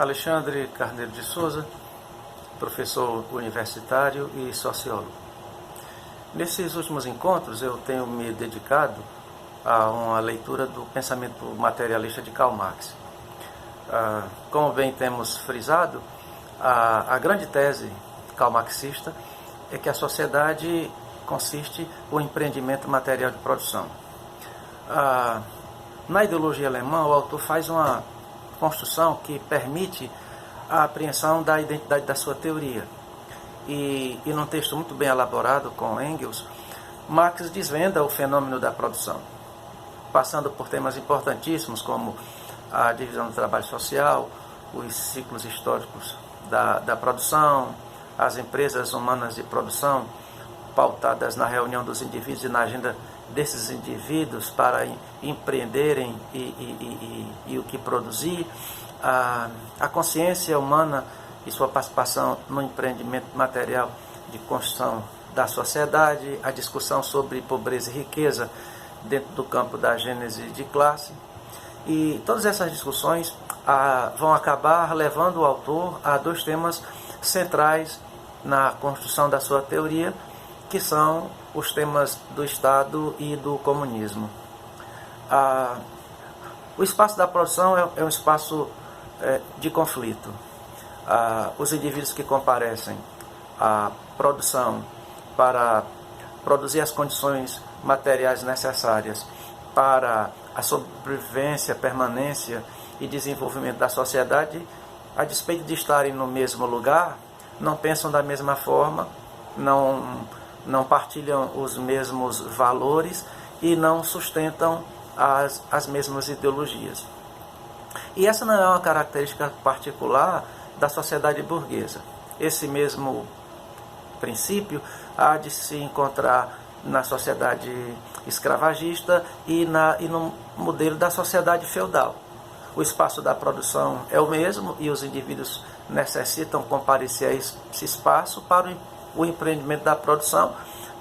Alexandre Carneiro de Souza, professor universitário e sociólogo. Nesses últimos encontros eu tenho me dedicado a uma leitura do pensamento materialista de Karl Marx. Como bem temos frisado, a grande tese karl-marxista é que a sociedade consiste no empreendimento material de produção. Na ideologia alemã, o autor faz uma construção que permite a apreensão da identidade da sua teoria. E num texto muito bem elaborado com Engels, Marx desvenda o fenômeno da produção, passando por temas importantíssimos como a divisão do trabalho social, os ciclos históricos da produção, as empresas humanas de produção, pautadas na reunião dos indivíduos e na agenda desses indivíduos para empreenderem e o que produzir, a consciência humana e sua participação no empreendimento material de construção da sociedade, a discussão sobre pobreza e riqueza dentro do campo da gênese de classe. E todas essas discussões vão acabar levando o autor a dois temas centrais na construção da sua teoria, que são os temas do Estado e do comunismo. O espaço da produção é um espaço de conflito. Os indivíduos que comparecem à produção para produzir as condições materiais necessárias para a sobrevivência, permanência e desenvolvimento da sociedade, a despeito de estarem no mesmo lugar, não pensam da mesma forma, não partilham os mesmos valores e não sustentam as mesmas ideologias. E essa não é uma característica particular da sociedade burguesa. Esse mesmo princípio há de se encontrar na sociedade escravagista e no modelo da sociedade feudal. O espaço da produção é o mesmo e os indivíduos necessitam comparecer a esse espaço para o empreendimento da produção,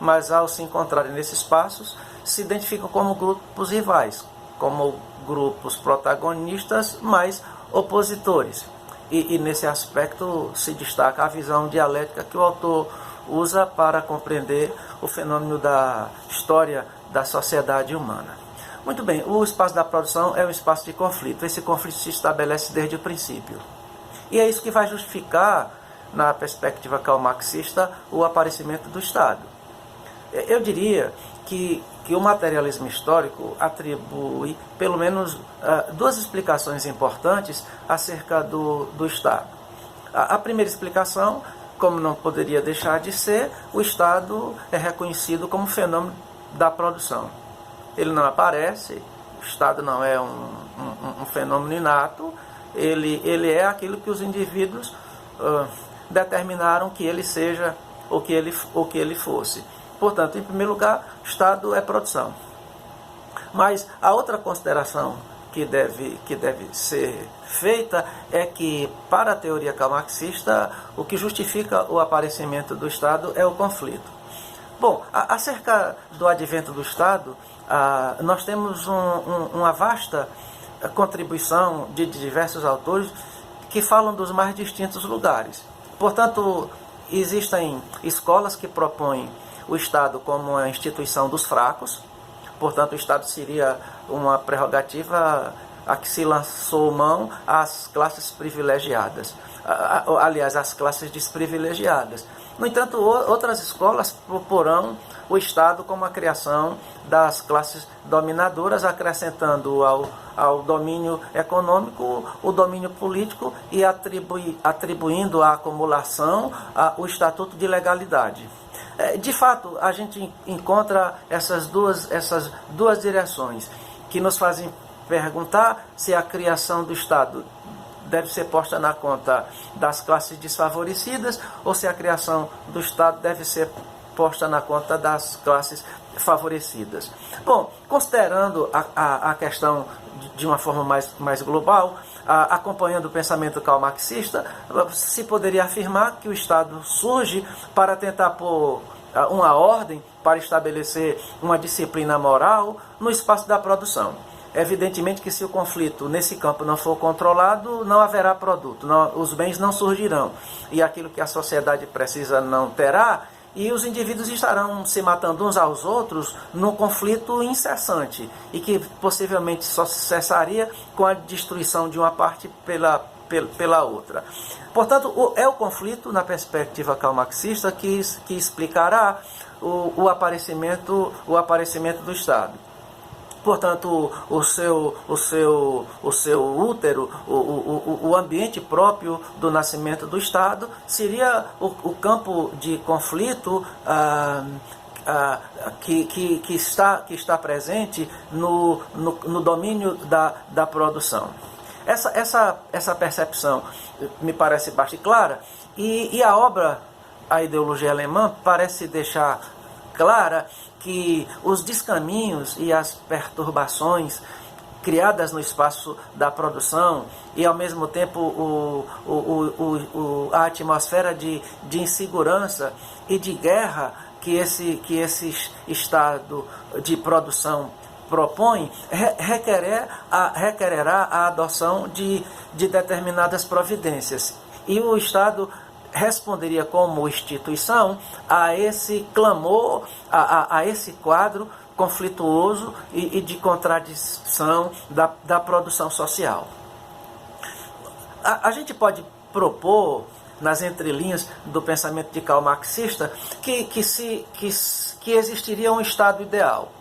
mas ao se encontrarem nesses espaços, se identificam como grupos rivais, como grupos protagonistas, mas opositores. E nesse aspecto se destaca a visão dialética que o autor usa para compreender o fenômeno da história da sociedade humana. Muito bem, o espaço da produção é um espaço de conflito. Esse conflito se estabelece desde o princípio. E é isso que vai justificar, na perspectiva karl-marxista, o aparecimento do Estado. Eu diria que o materialismo histórico atribui pelo menos duas explicações importantes acerca do Estado. A primeira explicação, como não poderia deixar de ser, o Estado é reconhecido como fenômeno da produção. Ele não aparece, o Estado não é um fenômeno inato, ele é aquilo que os indivíduos determinaram que ele seja ou que ele fosse. Portanto, em primeiro lugar, o Estado é produção. Mas a outra consideração que deve ser feita é que, para a teoria karl-marxista, o que justifica o aparecimento do Estado é o conflito. Bom, acerca do advento do Estado, nós temos uma vasta contribuição de diversos autores que falam dos mais distintos lugares. Portanto, existem escolas que propõem o Estado como uma instituição dos fracos, portanto o Estado seria uma prerrogativa a que se lançou mão às classes privilegiadas, aliás, às classes desprivilegiadas. No entanto, outras escolas proporão o Estado como a criação das classes dominadoras, acrescentando ao domínio econômico o domínio político e atribuindo à acumulação o estatuto de legalidade. De fato, a gente encontra essas duas direções que nos fazem perguntar se a criação do Estado deve ser posta na conta das classes desfavorecidas ou se a criação do Estado deve ser posta na conta das classes favorecidas. Bom, considerando a questão de uma forma mais global, acompanhando o pensamento karl-marxista, se poderia afirmar que o Estado surge para tentar pôr uma ordem, para estabelecer uma disciplina moral no espaço da produção. Evidentemente que se o conflito nesse campo não for controlado, não haverá produto, os bens não surgirão. E aquilo que a sociedade precisa não terá, e os indivíduos estarão se matando uns aos outros num conflito incessante, e que possivelmente só cessaria com a destruição de uma parte pela outra. Portanto, é o conflito, na perspectiva karl-marxista, que explicará o aparecimento do Estado. Portanto, o seu útero, o ambiente próprio do nascimento do Estado, seria o campo de conflito que está presente no domínio da produção. Essa percepção me parece bastante clara, e a obra, a ideologia alemã, parece deixar clara que os descaminhos e as perturbações criadas no espaço da produção, e ao mesmo tempo a atmosfera de insegurança e de guerra que esse estado de produção propõe, requererá a adoção de determinadas providências. E o Estado responderia como instituição a esse clamor, a esse quadro conflituoso e de contradição da produção social. A gente pode propor, nas entrelinhas do pensamento de Karl marxista, que existiria um Estado ideal.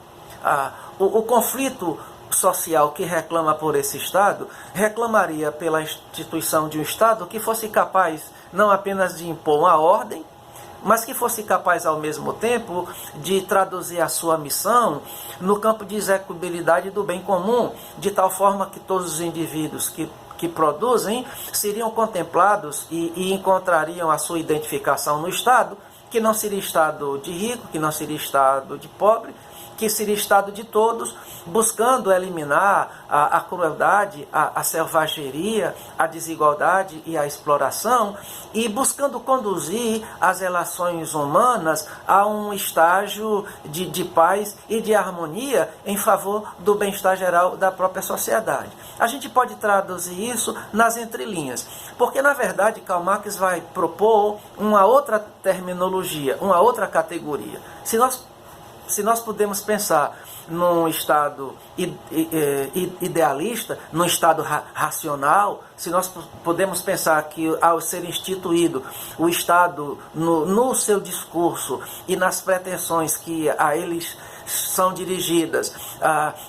O conflito social que reclama por esse Estado reclamaria pela instituição de um Estado que fosse capaz não apenas de impor uma ordem, mas que fosse capaz ao mesmo tempo de traduzir a sua missão no campo de execuibilidade do bem comum, de tal forma que todos os indivíduos que produzem seriam contemplados e encontrariam a sua identificação no Estado, que não seria Estado de rico, que não seria Estado de pobre, que seria Estado de todos, buscando eliminar a crueldade, a selvageria, a desigualdade e a exploração, e buscando conduzir as relações humanas a um estágio de paz e de harmonia em favor do bem-estar geral da própria sociedade. A gente pode traduzir isso nas entrelinhas, porque na verdade Karl Marx vai propor uma outra terminologia, uma outra categoria. Se nós podemos pensar num Estado idealista, num Estado racional, se nós podemos pensar que ao ser instituído o Estado no seu discurso e nas pretensões que a eles são dirigidas,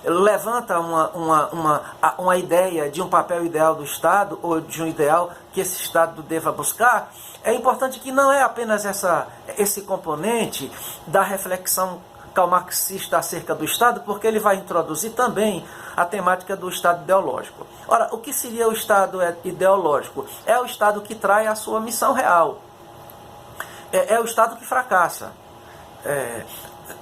levanta uma ideia de um papel ideal do Estado, ou de um ideal que esse Estado deva buscar, é importante que não é apenas esse componente da reflexão marxista acerca do Estado, porque ele vai introduzir também a temática do Estado ideológico. Ora, o que seria o Estado ideológico? É o Estado que trai a sua missão real. É o Estado que fracassa.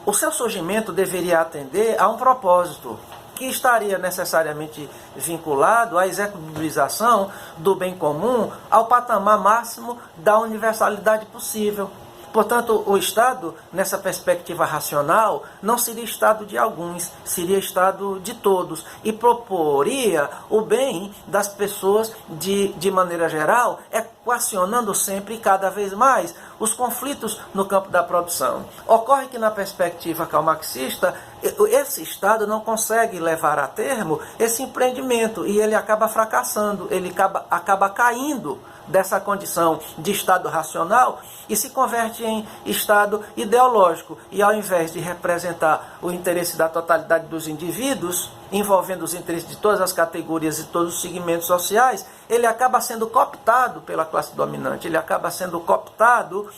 O seu surgimento deveria atender a um propósito que estaria necessariamente vinculado à execuibilização do bem comum ao patamar máximo da universalidade possível. Portanto, o Estado, nessa perspectiva racional, não seria Estado de alguns, seria Estado de todos, e proporia o bem das pessoas de maneira geral, equacionando sempre e cada vez mais os conflitos no campo da produção. Ocorre que, na perspectiva marxista, esse Estado não consegue levar a termo esse empreendimento, e ele acaba fracassando, ele acaba caindo dessa condição de Estado racional e se converte em Estado ideológico. E ao invés de representar o interesse da totalidade dos indivíduos, envolvendo os interesses de todas as categorias e todos os segmentos sociais, ele acaba sendo cooptado pela classe dominante, ele acaba sendo cooptado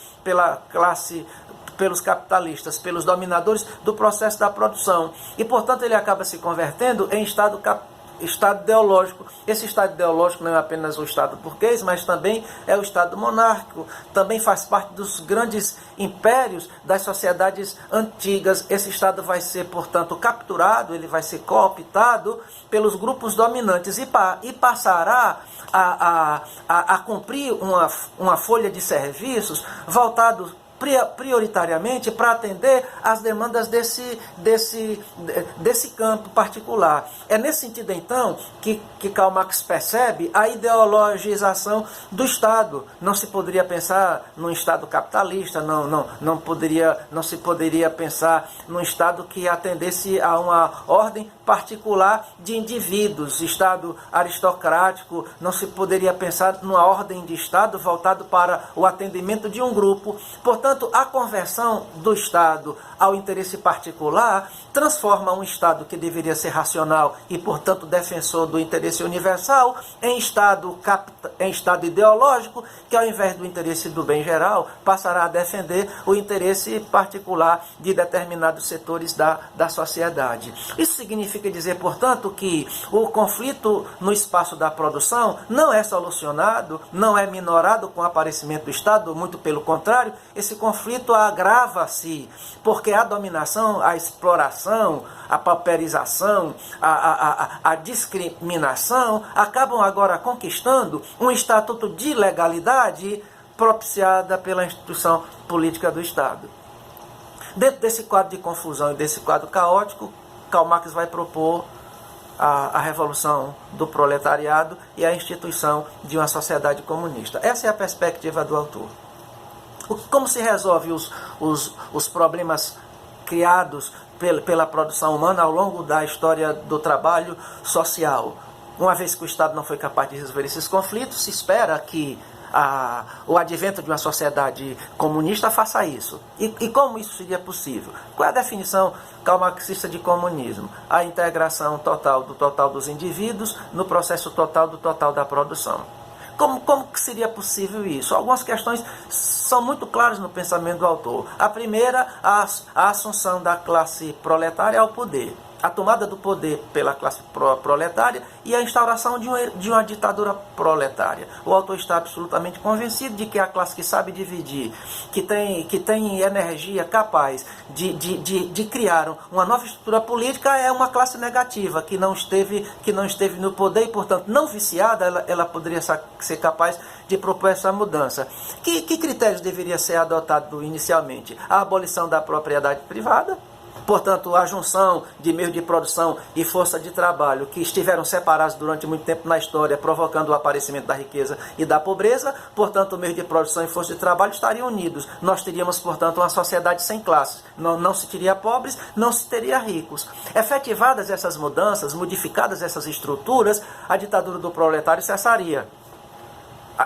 pelos capitalistas, pelos dominadores do processo da produção. E, portanto, ele acaba se convertendo em Estado ideológico. Esse Estado ideológico não é apenas o Estado burguês, mas também é o Estado monárquico, também faz parte dos grandes impérios das sociedades antigas. Esse Estado vai ser, portanto, capturado, ele vai ser cooptado pelos grupos dominantes e passará a cumprir uma folha de serviços voltado prioritariamente para atender às demandas desse campo particular. É nesse sentido, então, que Karl Marx percebe a ideologização do Estado. Não se poderia pensar num Estado capitalista, não se poderia pensar num Estado que atendesse a uma ordem particular de indivíduos, Estado aristocrático. Não se poderia pensar numa ordem de Estado voltado para o atendimento de um grupo. Portanto, a conversão do Estado ao interesse particular transforma um Estado que deveria ser racional e, portanto, defensor do interesse universal em Estado ideológico que, ao invés do interesse do bem geral, passará a defender o interesse particular de determinados setores da sociedade. Isso significa dizer, portanto, que o conflito no espaço da produção não é solucionado, não é minorado com o aparecimento do Estado, muito pelo contrário, esse conflito agrava-se, porque a dominação, a exploração, a pauperização, a discriminação acabam agora conquistando um estatuto de legalidade propiciada pela instituição política do Estado. Dentro desse quadro de confusão e desse quadro caótico, Karl Marx vai propor a revolução do proletariado e a instituição de uma sociedade comunista. Essa é a perspectiva do autor. Como se resolve os problemas criados pela produção humana ao longo da história do trabalho social? Uma vez que o Estado não foi capaz de resolver esses conflitos, se espera que o advento de uma sociedade comunista faça isso. E como isso seria possível? Qual é a definição karl-marxista de comunismo? A integração total dos indivíduos no processo total da produção. Como que seria possível isso? Algumas questões são muito claras no pensamento do autor. A primeira, a assunção da classe proletária ao poder. A tomada do poder pela classe proletária e a instauração de uma ditadura proletária. O autor está absolutamente convencido de que a classe que sabe dividir, que tem energia capaz de criar uma nova estrutura política, é uma classe negativa, que não esteve no poder e, portanto, não viciada, ela poderia ser capaz de propor essa mudança. Que critérios deveria ser adotado inicialmente? A abolição da propriedade privada. Portanto, a junção de meios de produção e força de trabalho que estiveram separados durante muito tempo na história, provocando o aparecimento da riqueza e da pobreza, portanto, meios de produção e força de trabalho estariam unidos. Nós teríamos, portanto, uma sociedade sem classes. Não se teria pobres, não se teria ricos. Efetivadas essas mudanças, modificadas essas estruturas, a ditadura do proletário cessaria.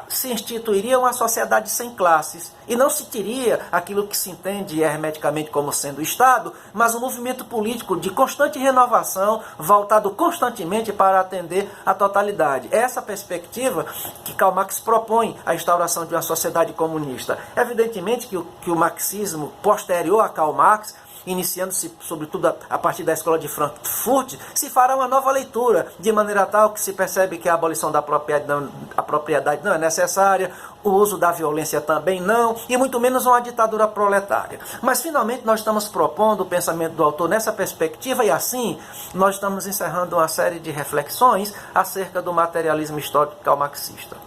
Se instituiria uma sociedade sem classes e não se teria aquilo que se entende hermeticamente como sendo o Estado, mas um movimento político de constante renovação, voltado constantemente para atender a totalidade. É essa perspectiva que Karl Marx propõe a instauração de uma sociedade comunista. Evidentemente que o marxismo posterior a Karl Marx, iniciando-se sobretudo a partir da escola de Frankfurt, se fará uma nova leitura, de maneira tal que se percebe que a abolição da propriedade não é necessária, o uso da violência também não, e muito menos uma ditadura proletária. Mas finalmente nós estamos propondo o pensamento do autor nessa perspectiva, e assim nós estamos encerrando uma série de reflexões acerca do materialismo histórico marxista.